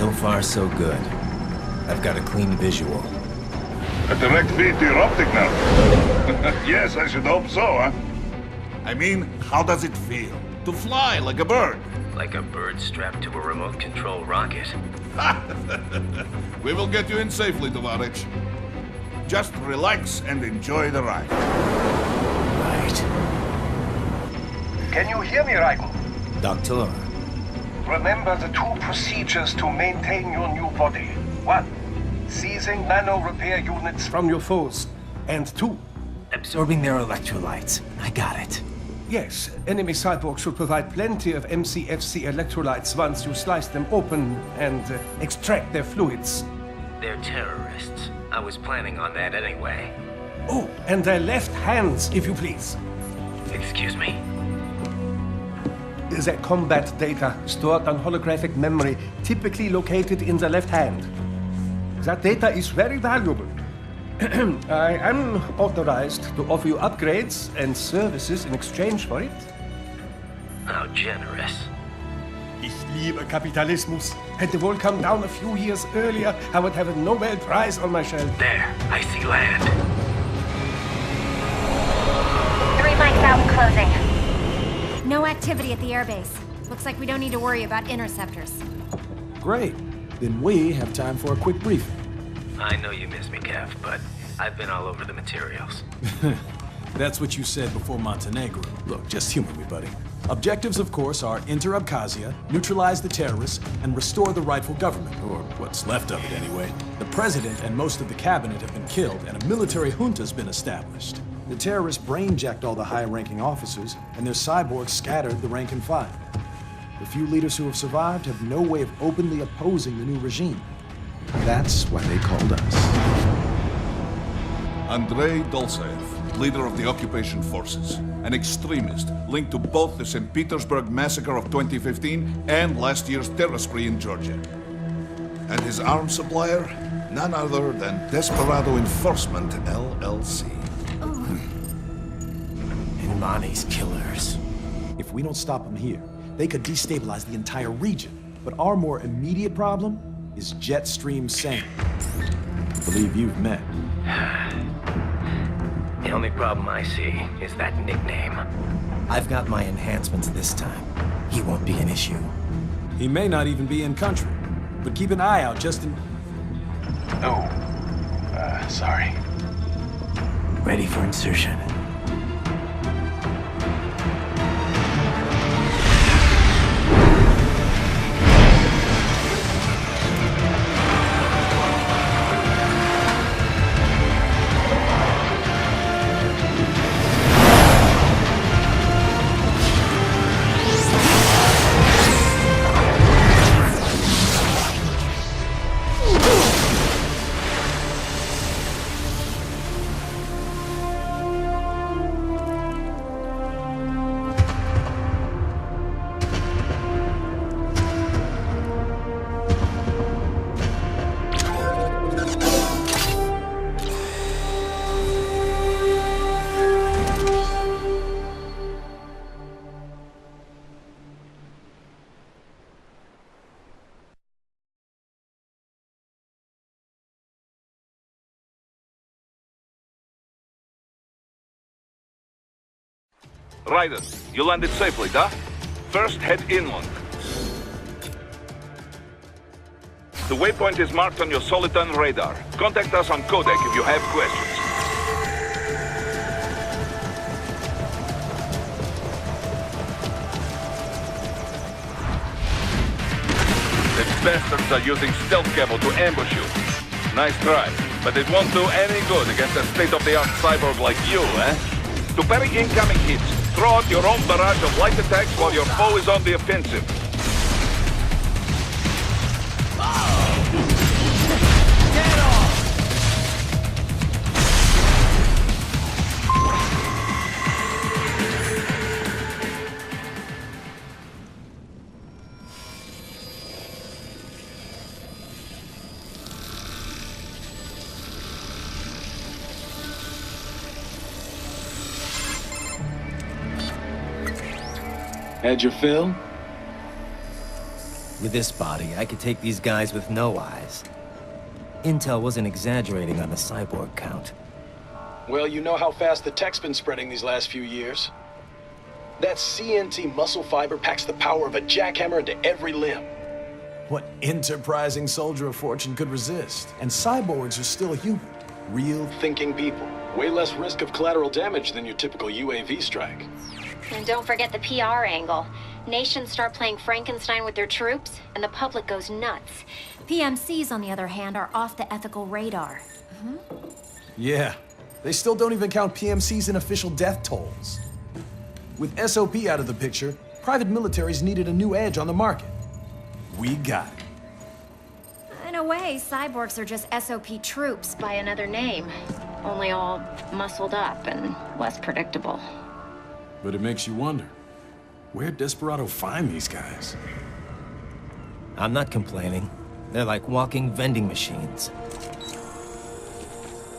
So far, so good. I've got a clean visual. A direct feed to your optic now. Yes, I should hope so, huh? I mean, how does it feel? To fly like a bird? Like a bird strapped to a remote control rocket. We will get you in safely, Tovarich. Just relax and enjoy the ride. Right. Can you hear me, Raiko? Doctor. Remember the two procedures to maintain your new body. 1. Seizing nano repair units from your foes. And 2. Absorbing their electrolytes. I got it. Yes, enemy cyborgs should provide plenty of MCFC electrolytes once you slice them open and extract their fluids. They're terrorists. I was planning on that anyway. Oh, and their left hands, if you please. Excuse me? Their combat data stored on holographic memory, typically located in the left hand. That data is very valuable. I am authorized to offer you upgrades and services in exchange for it. How generous. Ich liebe Kapitalismus. Had the wall come down a few years earlier, I would have a Nobel Prize on my shelf. There, I see land. 3 mics out and closing. No activity at the airbase. Looks like we don't need to worry about interceptors. Great. Then we have time for a quick briefing. I know you miss me, Kev, but I've been all over the materials. That's what you said before Montenegro. Look, just humor me, buddy. Objectives, of course, are enter Abkhazia, neutralize the terrorists, and restore the rightful government, or what's left of it anyway. The president and most of the cabinet have been killed, and a military junta's been established. The terrorists brain-jacked all the high-ranking officers, and their cyborgs scattered the rank and file. The few leaders who have survived have no way of openly opposing the new regime. That's why they called us. Andrei Dolzaev, leader of the occupation forces, an extremist linked to both the St. Petersburg massacre of 2015 and last year's terror spree in Georgia. And his arms supplier, none other than Desperado Enforcement, LLC. And Mani's killers. If we don't stop them here, they could destabilize the entire region. But our more immediate problem is Jetstream Sam. I believe you've met. The only problem I see is that nickname. I've got my enhancements this time. He won't be an issue. He may not even be in country, but keep an eye out just in... Oh, sorry. Ready for insertion. Ryder, you landed safely, da? First, head inland. The waypoint is marked on your Soliton radar. Contact us on codec if you have questions. The bastards are using stealth cable to ambush you. Nice try, but it won't do any good against a state-of-the-art cyborg like you, eh? To parry incoming hits, throw out your own barrage of light attacks while your foe is on the offensive. Had your fill? With this body, I could take these guys with no eyes. Intel wasn't exaggerating on the cyborg count. Well, you know how fast the tech's been spreading these last few years. That CNT muscle fiber packs the power of a jackhammer into every limb. What enterprising soldier of fortune could resist? And cyborgs are still human. Real Thinking people. Way less risk of collateral damage than your typical UAV strike. And don't forget the PR angle. Nations start playing Frankenstein with their troops, and the public goes nuts. PMCs, on the other hand, are off the ethical radar. Yeah. They still don't even count PMCs in official death tolls. With SOP out of the picture, private militaries needed a new edge on the market. We got it. In a way, cyborgs are just SOP troops by another name. Only all muscled up and less predictable. But it makes you wonder, where'd Desperado find these guys? I'm not complaining. They're like walking vending machines.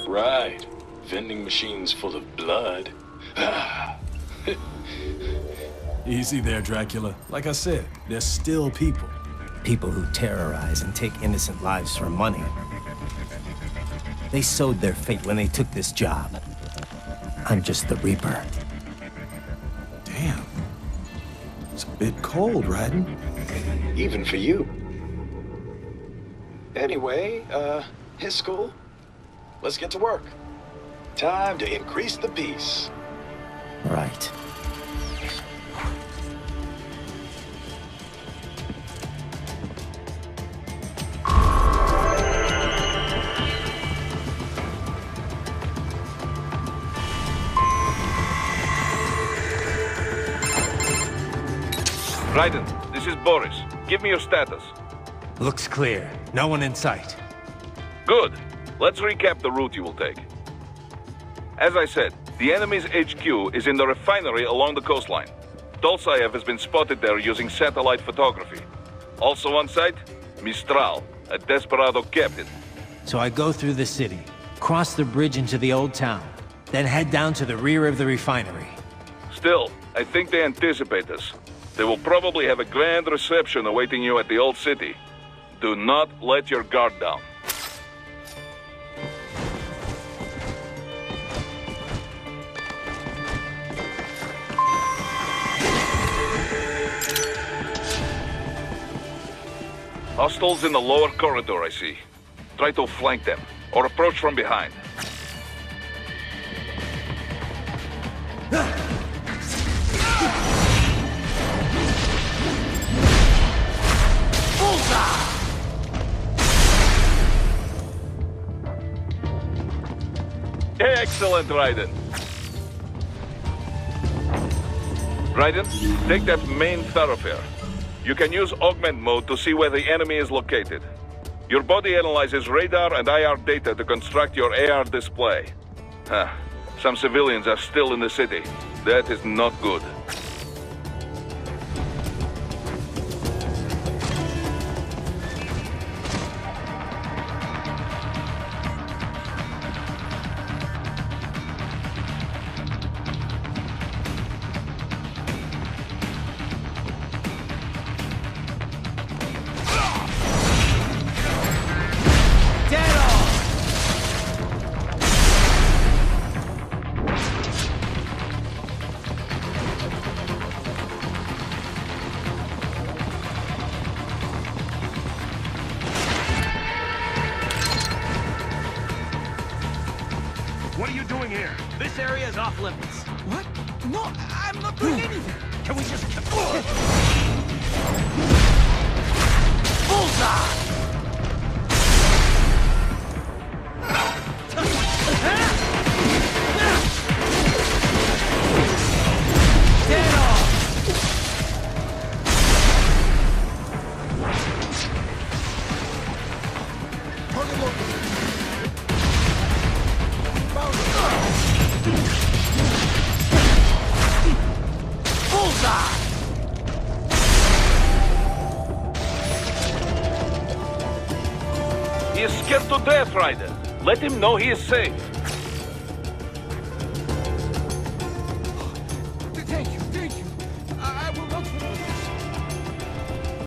Right. Vending machines full of blood. Easy there, Dracula. Like I said, they're still people. People who terrorize and take innocent lives for money. They sowed their fate when they took this job. I'm just the Reaper. Damn. It's a bit cold, Raiden. Even for you. Anyway, his school. Let's get to work. Time to increase the peace. Right. Raiden, this is Boris. Give me your status. Looks clear. No one in sight. Good. Let's recap the route you will take. As I said, the enemy's HQ is in the refinery along the coastline. Dolzaev has been spotted there using satellite photography. Also on site, Mistral, a Desperado captain. So I go through the city, cross the bridge into the old town, then head down to the rear of the refinery. Still, I think they anticipate us. They will probably have a grand reception awaiting you at the old city. Do not let your guard down. Hostiles in the lower corridor, I see. Try to flank them, or approach from behind. Excellent, Raiden. Raiden, take that main thoroughfare. You can use augment mode to see where the enemy is located. Your body analyzes radar and IR data to construct your AR display. Some civilians are still in the city. That is not good. What are you doing here? This area is off limits. What? No, I'm not doing anything. Can we just... Bullseye! Dead on! He is scared to death, Raiden. Let him know he is safe.